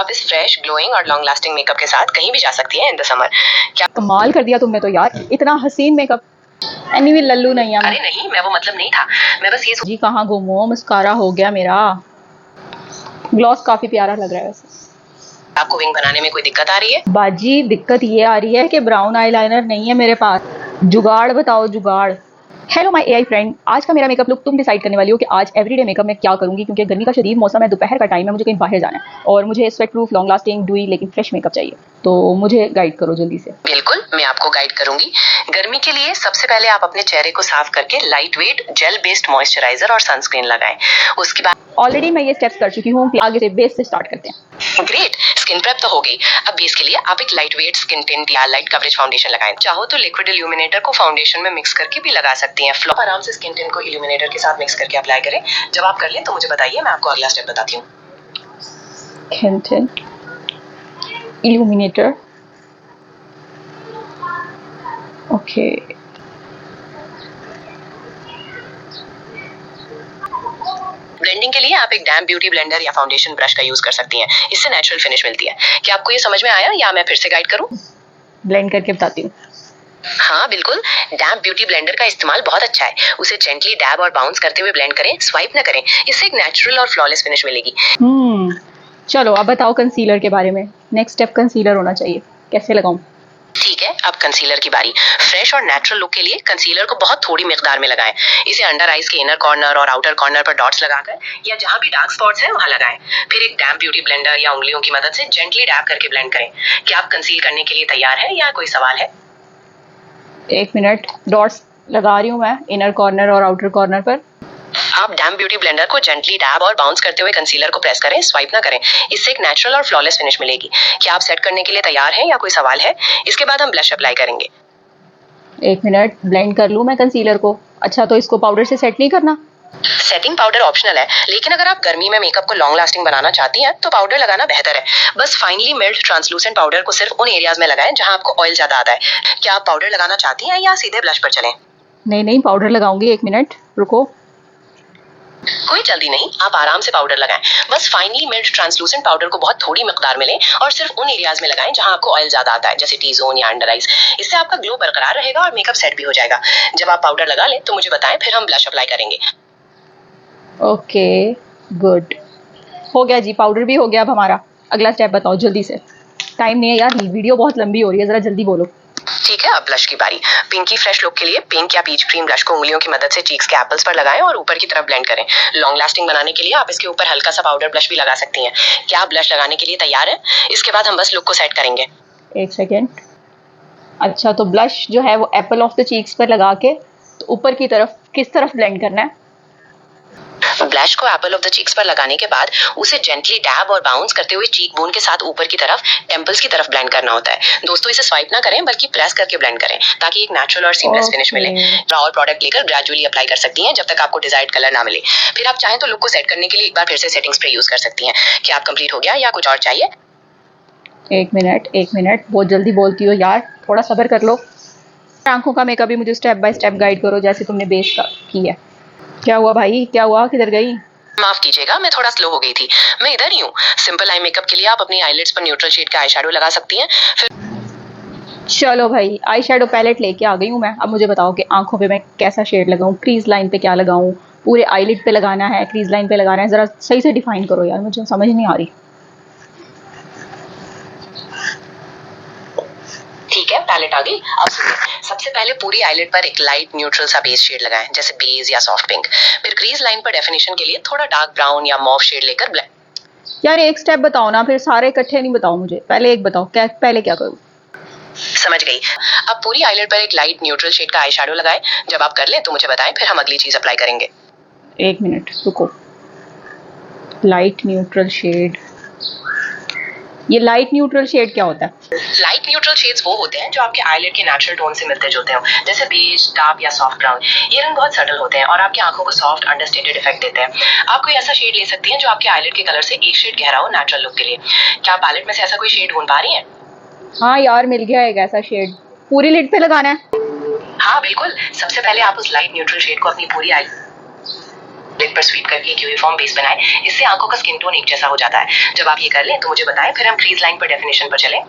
आप इस fresh glowing और लॉन्ग लास्टिंग मेकअप के साथ कहीं भी जा सकती हैं इन द समर। क्या कमाल कर दिया तुमने तो यार, इतना हसीन मेकअप। एनीवे लल्लू नहीं है मैं। अरे नहीं, मैं वो मतलब नहीं था। मैं बस ये जी कहाँ घूमो, मस्कारा हो गया मेरा। ग्लॉस काफी प्यारा लग रहा है वैसे। आपको विंग बनाने में कोई दिक्कत आ रही है? बाजी दिक्कत ये आ रही है कि ब्राउन आईलाइनर नहीं है मेरे पास। जुगाड़ बताओ जुगाड़। हेलो माय एआई फ्रेंड, आज का मेरा मेकअप लुक तुम डिसाइड करने वाली हो कि आज एवरीडे मेकअप में क्या करूंगी, क्योंकि गर्मी का शदीद मौसम है, दोपहर का टाइम है, मुझे कहीं बाहर जाना है और मुझे sweat proof long lasting dewy लेकिन फ्रेश मेकअप चाहिए। तो मुझे गाइड करो जल्दी से। बिल्कुल, मैं आपको गाइड करूंगी। गर्मी के लिए सबसे पहले आप अपने चेहरे को साफ करके light weight gel based moisturiser और सनस्क्रीन लगाएं। उसके बाद ऑलरेडी मैं ये स्टेप्स कर चुकी हूँ, आगे से बेस से स्टार्ट करते हैं। ग्रेट, स्किन प्रेप तो हो गई। अब बेस के लिए आप एक लाइट वेट स्किन टिंट या लाइट कवरेज फाउंडेशन लगाएं। चाहो तो लिक्विड इल्यूमिनेटर को फाउंडेशन में मिक्स करके भी लगा सकती हैं। फ्लॉ आराम से स्किन टिंट को इल्यूमिनेटर के साथ मिक्स करके अप्लाई करें। जब आप कर लें तो मुझे बताइए, मैं आपको अगला स्टेप बताती हूँ। Illuminator, okay. ब्लेंडिंग के लिए आप एक डैम्प ब्यूटी ब्लेंडर या फाउंडेशन ब्रश का यूज कर सकती हैं। इससे नेचुरल फिनिश मिलती है। क्या आपको ये समझ में आया या मैं फिर से गाइड करूं? ब्लेंड करके बताती हूँ। हाँ बिल्कुल, डैम्प ब्यूटी ब्लेंडर का इस्तेमाल बहुत अच्छा है। उसे जेंटली डैब और बाउंस करते हुए ब्लेंड करें, स्वाइप ना करें। इससे एक नेचुरल और फ्लॉलेस फिनिश मिलेगी। चलो अब बताओ कंसीलर के बारे में। नेक्स्ट स्टेप कंसीलर होना चाहिए, कैसे लगाऊं? ठीक है, अब कंसीलर की बारी। फ्रेश और नेचुरल लुक के लिए कंसीलर को बहुत थोड़ी मिकदार में लगाएं। इसे अंडर आईज के इनर कॉर्नर और आउटर कॉर्नर पर डॉट्स लगाकर या जहां भी डार्क स्पॉट्स हैं वहां लगाएं। फिर एक डैम्प ब्यूटी ब्लेंडर या उंगलियों की मदद से जेंटली डैब करके ब्लेंड करें। क्या आप कंसील करने के लिए तैयार हैं या कोई सवाल है? एक मिनट, डॉट्स लगा रही हूँ मैं इनर कॉर्नर और आउटर कॉर्नर पर। आप डैम्प ब्यूटी ब्लेंडर को जेंटली डैब और बाउंस करते हुए कंसीलर को प्रेस करें, स्वाइप ना करें। इससे एक नेचुरल और फ्लॉलेस फिनिश मिलेगी। क्या आप सेट करने के लिए तैयार हैं या कोई सवाल है? इसके बाद हम ब्लश अप्लाई करेंगे। एक मिनट, ब्लेंड कर लूँ मैं कंसीलर को। अच्छा, तो इसको पाउडर से सेट नहीं करना? सेटिंग पाउडर ऑप्शनल है, लेकिन अगर आप गर्मी में मेकअप को लॉन्ग लास्टिंग बनाना चाहती हैं तो पाउडर लगाना बेहतर है। बस फाइनली मिल्ड ट्रांसलूसेंट पाउडर को सिर्फ उन एरियाज में लगाएं जहां आपको ऑयल ज्यादा आता है। क्या आप पाउडर लगाना चाहती हैं या सीधे ब्लश पर चलें? नहीं नहीं, पाउडर लगाऊंगी। एक मिनट रुको। कोई जल्दी नहीं, आप आराम से पाउडर लगाएं। बस फाइनली मिल्ड ट्रांसलूसेंट पाउडर को बहुत थोड़ी मिकदार में लें और सिर्फ उन एरियाज में लगाएं जहां आपको ऑयल ज्यादा आता है, जैसे टी जोन या अंडर आईज। इससे आपका ग्लो बरकरार रहेगा और मेकअप सेट भी हो जाएगा। जब आप पाउडर लगा लें तो मुझे बताएं, फिर हम ब्लश अप्लाई करेंगे। ओके गुड, हो गया जी, पाउडर भी हो गया। अब हमारा अगला स्टेप बताओ जल्दी से, टाइम नहीं है यार, वीडियो बहुत लंबी हो रही है, जरा जल्दी बोलो। ठीक है, अब ब्लश की बारी। पिंकी फ्रेश लुक के लिए पिंक या पीच क्रीम ब्लश को उंगलियों की मदद से चीक्स के एप्पल्स पर लगाएं और ऊपर की तरफ ब्लेंड करें। लॉन्ग लास्टिंग बनाने के लिए आप इसके ऊपर हल्का सा पाउडर ब्लश भी लगा सकती हैं। क्या आप ब्लश लगाने के लिए तैयार हैं? इसके बाद हम बस लुक को सेट करेंगे। एक सेकेंड। अच्छा, तो ब्लश जो है वो एप्पल ऑफ द चीक्स पर लगा के तो ऊपर की तरफ किस तरफ ब्लेंड करना है? ब्लश को एप्पल ऑफ द चीक्स पर लगाने के बाद उसे जेंटली डैब और बाउंस करते हुए चीक बोन के साथ ऊपर की तरफ टेम्पल्स की तरफ ब्लेंड करना होता है। दोस्तों, इसे स्वाइप ना करें बल्कि प्रेस करके ब्लेंड करें ताकि एक नेचुरल और सीमलेस फिनिश मिले। और प्रोडक्ट लेकर ग्रेजुअली अप्लाई कर सकती हैं जब तक आपको डिजायर्ड कलर ना मिले। फिर आप चाहें तो लुक को सेट करने के लिए एक बार फिर से सेटिंग स्प्रे यूज कर सकती हैं। क्या आप कंप्लीट हो गया या कुछ और चाहिए? एक मिनट, बहुत जल्दी बोलती हो यार, थोड़ा सब्र कर लो। आंखों का मेकअप भी मुझे स्टेप बाय स्टेप गाइड करो जैसे तुमने बेस का की है। क्या हुआ भाई, क्या हुआ, किधर गई? माफ कीजिएगा, मैं थोड़ा स्लो हो गई थी। मैं इधर ही हूँ। सिंपल आई मेकअप के लिए आप अपनी आईलिड्स पर न्यूट्रल शेड का आई शैडो लगा सकती हैं। फिर चलो भाई, आई शेडो पैलेट लेके आ गई हूँ मैं। अब मुझे बताओ कि आंखों पे मैं कैसा शेड लगाऊं, क्रीज लाइन पे क्या लगाऊं, पूरे आईलिड पे लगाना है, क्रीज लाइन पे लगाना है, जरा सही से डिफाइन करो यार, मुझे समझ नहीं आ रही। ठीक है, पैलेट आ गई। अब सुनिए, सबसे पहले पूरी आईलिड पर एक लाइट न्यूट्रल सा बेस शेड लगाएं, जैसे बेज या सॉफ्ट पिंक। फिर क्रीज लाइन पर डेफिनेशन के लिए थोड़ा डार्क ब्राउन या मॉव शेड लेकर ब्लेंड। यार एक स्टेप बताओ ना, फिर सारे इकट्ठे नहीं बताओ मुझे। पहले एक बताओ, पहले क्या करूं? समझ गई। अब पूरी आईलिड पर एक लाइट न्यूट्रल शेड का आई शैडो लगाएं। जब आप कर लें तो मुझे बताएं, फिर हम अगली चीज अप्लाई करेंगे। एक मिनट रुको। लाइट न्यूट्रल शेड, ये लाइट न्यूट्रल शेड क्या होता है? लाइट न्यूट्रल शेड्स वो होते हैं जो आपके आईलिड के नेचुरल टोन से मिलते जुलते हो, जैसे बेज, डार्क या सॉफ्ट ब्राउन। ये रंग बहुत सटल होते हैं और आपकी आंखों को सॉफ्ट अंडरस्टेटेड इफेक्ट देते हैं। आप कोई ऐसा शेड ले सकती हैं जो आपके आईलिड के कलर से एक शेड गहरा हो, नेचुरल लुक के लिए। क्या आप पैलेट में से ऐसा कोई शेड ढूंढ पा रही हैं? हाँ यार, मिल गया एक ऐसा शेड। पूरी लिड पे लगाना है? हाँ बिल्कुल, सबसे पहले आप उस लाइट न्यूट्रल शेड को अपनी पूरी आई लिड पर स्वीप करके एक यूनिफॉर्म बेस बनाए, इससे आंखों का स्किन टोन एक जैसा हो जाता है। जब आप ये कर लें तो मुझे बताएं, फिर हम क्रीज लाइन पर डेफिनेशन पर चलें।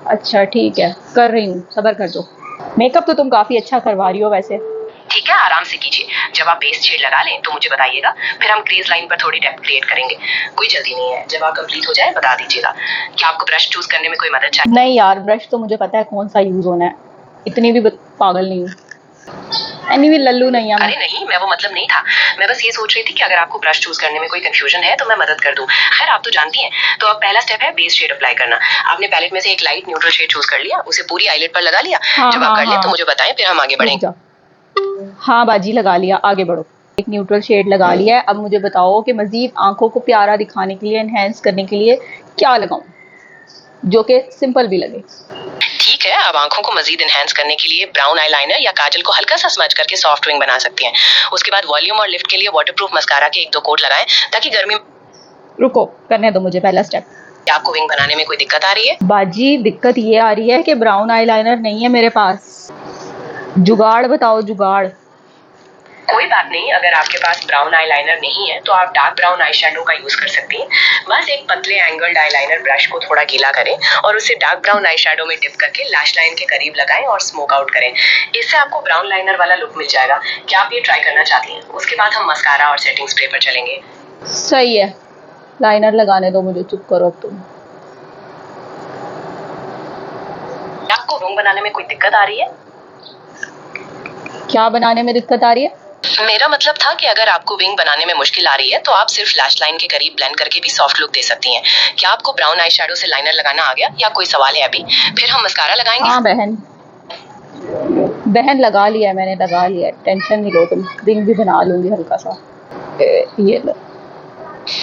अच्छा ठीक है, कर रही हूँ, सब्र कर दो। मेकअप तो तुम काफी अच्छा करवा रही हो वैसे। ठीक है, आराम से कीजिए। जब आप बेस शेड लगा लें तो मुझे बताइएगा, फिर हम क्रीज लाइन पर थोड़ी डेप्थ क्रिएट करेंगे। कोई जल्दी नहीं है, जब आप कंप्लीट हो जाए बता दीजिएगा। क्या आपको ब्रश चूज करने में कोई मदद चाहिए? नहीं यार, ब्रश तो मुझे पता है कौन सा यूज होना है, इतनी भी पागल नहीं हूँ। एनीवे लल्लू नहीं है मैं। अरे नहीं, मैं वो मतलब नहीं था। मैं बस ये सोच रही थी कि अगर आपको ब्रश चूज करने में कोई कंफ्यूजन है तो मैं मदद कर दूं। खैर आप तो जानती हैं। तो अब पहला स्टेप है बेस शेड अप्लाई करना। आपने पैलेट में से एक लाइट न्यूट्रल शेड चूज कर लिया, उसे पूरी आईलिड पर लगा लिया। जब आप कर लें तो मुझे बताएं, फिर हम आगे बढ़ेंगे। हाँ बाजी, लगा लिया, आगे बढ़ो। एक न्यूट्रल शेड लगा लिया है। अब मुझे बताओ कि मजीद आंखों को प्यारा दिखाने के लिए, एनहेंस करने के लिए क्या लगाऊं जो कि सिंपल भी लगे। ठीक है, अब आंखों को मजीद एनहांस करने के लिए ब्राउन आईलाइनर या काजल को हल्का सा स्मज करके सॉफ्ट विंग बना सकती हैं। उसके बाद वॉल्यूम और लिफ्ट के लिए वाटरप्रूफ मस्कारा के 1-2 कोट लगाएं, ताकि गर्मी। रुको, करने दो मुझे पहला स्टेप। क्या आपको विंग बनाने में कोई दिक्कत आ रही है? बाजी दिक्कत ये आ रही है कि ब्राउन आईलाइनर नहीं है मेरे पास। जुगाड़ बताओ, जुगाड़। कोई बात नहीं, अगर आपके पास ब्राउन आईलाइनर नहीं है तो आप डार्क ब्राउन आई शेडो का यूज कर सकती हैं। बस एक पतले एंगल्ड आईलाइनर ब्रश को थोड़ा गीला करें और उसे डार्क ब्राउन आई शेडो में डिप करके लैश लाइन के करीब लगाएं और स्मोक आउट करें। इससे आपको ब्राउन लाइनर वाला लुक मिल जाएगा। क्या आप ये ट्राई करना चाहती हैं? उसके बाद हम मस्कारा और सेटिंग स्प्रे पर चलेंगे। सही है, लाइनर लगाने दो मुझे, चुप करो अब तुम। आपको विंग बनाने में कोई दिक्कत आ रही है? क्या बनाने में दिक्कत आ रही है? मेरा मतलब था कि अगर आपको विंग बनाने में मुश्किल आ रही है तो आप सिर्फ लैश लाइन के करीब ब्लेंड करके भी सॉफ्ट लुक दे सकती हैं। क्या आपको ब्राउन आई शेडो से लाइनर लगाना आ गया या कोई सवाल है अभी? फिर हम मस्कारा लगाएंगे। हाँ बहन लगा लिया है मैंने, लगा लिया है, टेंशन नहीं लो तुम। विंग भी बना लूंगी हल्का सा। ये लो।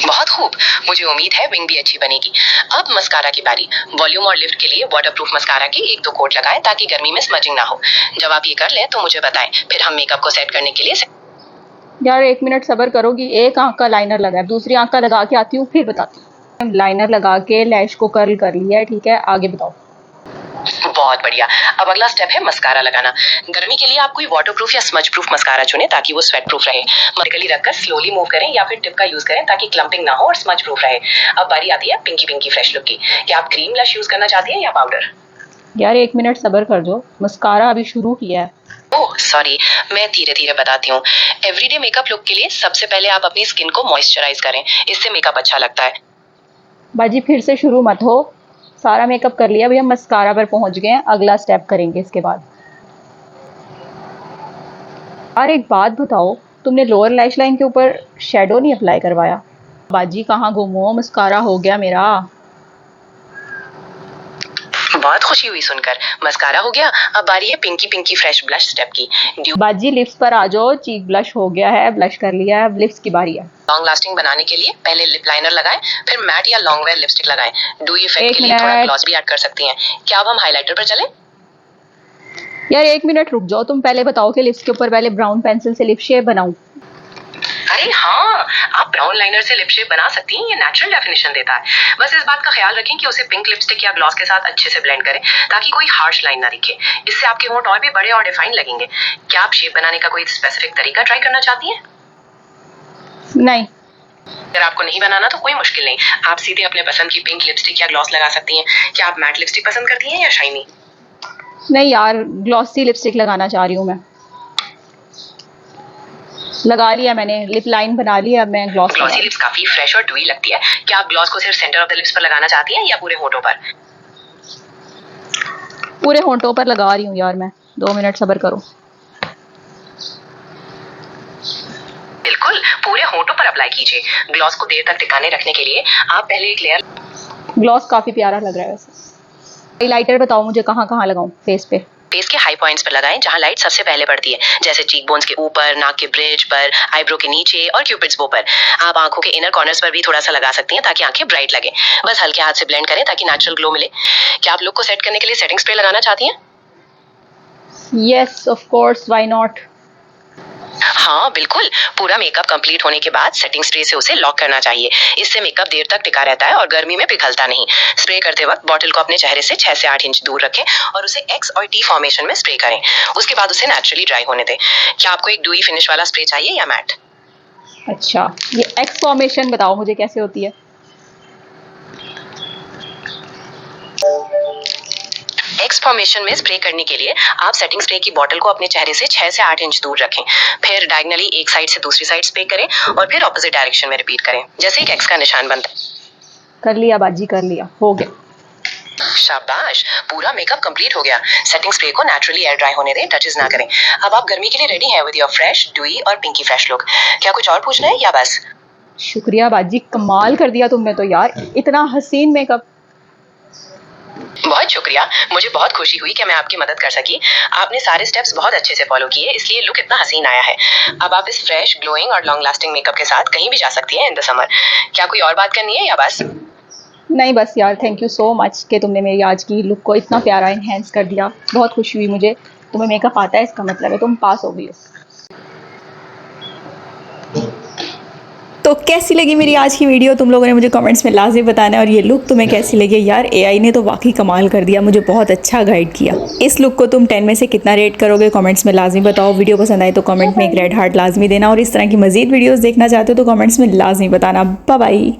बहुत खूब, मुझे उम्मीद है विंग भी अच्छी बनेगी। अब मस्कारा की बारी। वॉल्यूम और लिफ्ट के लिए वाटरप्रूफ मस्कारा के 1-2 कोट लगाएं, ताकि गर्मी में स्मजिंग ना हो। जब आप ये कर लें तो मुझे बताएं, फिर हम मेकअप को सेट करने के लिए। यार 1 मिनट सब्र करोगी? एक आंख का लाइनर लगा है, दूसरी आंख का लगा के आती हूँ, फिर बताती हूँ। लाइनर लगा के लैश को कर्ल कर लिया है, ठीक है, आगे बताओ। बहुत बढ़िया। अब अगला स्टेप है मस्कारा लगाना। गर्मी के लिए आप कोई वाटरप्रूफ या स्मज प्रूफ मस्कारा चुनें, ताकि वो स्वेट प्रूफ रहे। वर्टिकली रखकर स्लोली मूव करें या फिर टिप का यूज करें, ताकि क्लंपिंग ना हो और स्मज प्रूफ रहे। अब बारी आती है पिंकी पिंकी फ्रेश लुक की। क्या आप क्रीम ब्लश यूज करना चाहती हैं या पाउडर? यार 1 मिनट सब्र कर दो, मस्कारा अभी शुरू किया है। ओह सॉरी, मैं धीरे धीरे बताती हूँ। एवरीडे मेकअप लुक के लिए सबसे पहले आप अपनी स्किन को मॉइस्चराइज करें, इससे मेकअप अच्छा लगता है। बाजी फिर से शुरू मत हो, सारा मेकअप कर लिया, अभी हम मस्कारा पर पहुंच गए हैं, अगला स्टेप करेंगे इसके बाद। और एक बात बताओ, तुमने लोअर लैश लाइन के ऊपर शेडो नहीं अप्लाई करवाया? बाजी कहाँ गुम हो, मस्कारा हो गया मेरा। बहुत खुशी हुई सुनकर, मस्कारा हो गया। अब बारी है pinky pinky fresh blush step की। बाजी लिप्स पर आ जाओ, चीक ब्लश हो गया है, ब्लश कर लिया है, लिप्स की बारी है। लॉन्ग लास्टिंग बनाने के लिए पहले लिप लाइनर लगाएं, फिर मैट या लॉन्ग वेयर लिपस्टिक लगाएं। डू इफेक्ट के लिए थोड़ा ग्लॉस भी ऐड कर सकती हैं। क्या अब हम हाइलाइटर पर चलें? यार 1 मिनट रुक जाओ, तुम पहले बताओ कि लिप्स के ऊपर पहले ब्राउन पेंसिल से लिप शेप बनाऊं। अरे हाँ, आप ब्राउन लाइनर से लिप शेप बना सकती हैं, ये नेचुरल डेफिनेशन देता है। बस इस बात का ख्याल रखें कि उसे पिंक लिपस्टिक या ग्लॉस के साथ अच्छे से ब्लेंड करें, ताकि कोई हार्श लाइन ना दिखे। इससे आपके होंठ और भी बड़े और डिफाइन लगेंगे। क्या आप शेप बनाने का कोई स्पेसिफिक तरीका ट्राई करना चाहती हैं? नहीं। अगर आपको नहीं बनाना तो कोई मुश्किल नहीं, आप सीधे अपने पसंद की पिंक लिपस्टिक या ग्लॉस लगा सकती हैं। क्या आप मैट लिपस्टिक पसंद करती हैं या शाइनी? नहीं यार, ग्लॉसी लिपस्टिक लगाना चाह रही हूँ मैं। लगा लिया मैंने, लिप लाइन बना लिया, अब मैं ग्लॉसी लिप्स काफी फ्रेश और ड्यूई लगती है। क्या आप ग्लॉस को सिर्फ सेंटर ऑफ द लिप्स पर लगाना चाहती हैं या पूरे होठों पर? पूरे होठों पर लगा रही हूँ यार मैं, 2 मिनट सब्र करो। बिल्कुल, पूरे होठों पर अप्लाई कीजिए। ग्लॉस को देर तक टिकाने रखने के लिए आप पहले एक लेयर। ग्लॉस काफी प्यारा लग रहा है वैसे। हाइलाइटर बताओ मुझे कहाँ कहाँ लगाऊं फेस पे? फेस के हाई पॉइंट्स पर लगाएं, जहां लाइट सबसे पहले पड़ती है, जैसे चीक बोन्स के ऊपर, नाक के ब्रिज पर, आईब्रो के नीचे और क्यूपिड्स बो पर। आप आंखों के इनर कॉर्नर्स पर भी थोड़ा सा लगा सकती हैं, ताकि आंखें ब्राइट लगे। बस हल्के हाथ से ब्लेंड करें, ताकि नेचुरल ग्लो मिले। क्या आप लुक को सेट करने के लिए सेटिंग स्प्रे लगाना चाहती हैं? Yes of course, why not. हाँ बिल्कुल, पूरा मेकअप कंप्लीट होने के बाद सेटिंग स्प्रे से उसे लॉक करना चाहिए। इससे मेकअप देर तक टिका रहता है और गर्मी में पिघलता नहीं। स्प्रे करते वक्त बॉटल को अपने चेहरे से 6 से 8 इंच दूर रखें और उसे एक्स और टी फॉर्मेशन में स्प्रे करें। उसके बाद उसे नेचुरली ड्राई होने दें। क्या आपको एक ड्यूई फिनिश वाला स्प्रे चाहिए या मैट? अच्छा, ये एक्स फॉर्मेशन बताओ मुझे कैसे होती है। एक्स फॉर्मेशन में स्प्रे करने के लिए आप सेटिंग स्प्रे की बोतल को अपने चेहरे से 6 से 8 इंच दूर रखें, फिर डायगनली एक साइड से दूसरी साइड स्प्रे करें और फिर ऑपोजिट डायरेक्शन में रिपीट करें, जैसे एक एक्स का निशान बनता है। कर लिया बाजी, कर लिया, हो गया। शाबाश, पूरा मेकअप कंप्लीट हो गया। सेटिंग स्प्रे को नेचुरली एयर ड्राई होने दें, टचेस ना करें। अब आप गर्मी के लिए रेडी हैं विद योर फ्रेश, डुई और पिंकी फ्रेश लुक। क्या कुछ और पूछना है या बस? शुक्रिया बाजी, कमाल कर दिया तुमने तो यार, इतना हसीन मेकअप। बहुत शुक्रिया, मुझे बहुत खुशी हुई कि मैं आपकी मदद कर सकी। आपने सारे स्टेप्स बहुत अच्छे से फॉलो किए, इसलिए लुक इतना हसीन आया है। अब आप इस फ्रेश, ग्लोइंग और लॉन्ग लास्टिंग मेकअप के साथ कहीं भी जा सकती हैं इन द समर। क्या कोई और बात करनी है या बस? नहीं बस यार, थैंक यू सो मच कि तुमने मेरी आज की लुक को इतना प्यारा इन्हेंस कर दिया। बहुत खुशी हुई मुझे। तुम्हें मेकअप आता है, इसका मतलब है तुम पास हो गई हो। तो कैसी लगी मेरी आज की वीडियो, तुम लोगों ने मुझे कमेंट्स में लाजमी बताना है। और ये लुक तुम्हें कैसी लगी यार, एआई ने तो वाकई कमाल कर दिया, मुझे बहुत अच्छा गाइड किया। इस लुक को तुम 10 में से कितना रेट करोगे कमेंट्स में लाजमी बताओ। वीडियो पसंद आए तो कमेंट में एक रेड हार्ट लाजमी देना, और इस तरह की मजीद वीडियोस देखना चाहते हो तो कमेंट्स में लाजमी बताना। Bye bye.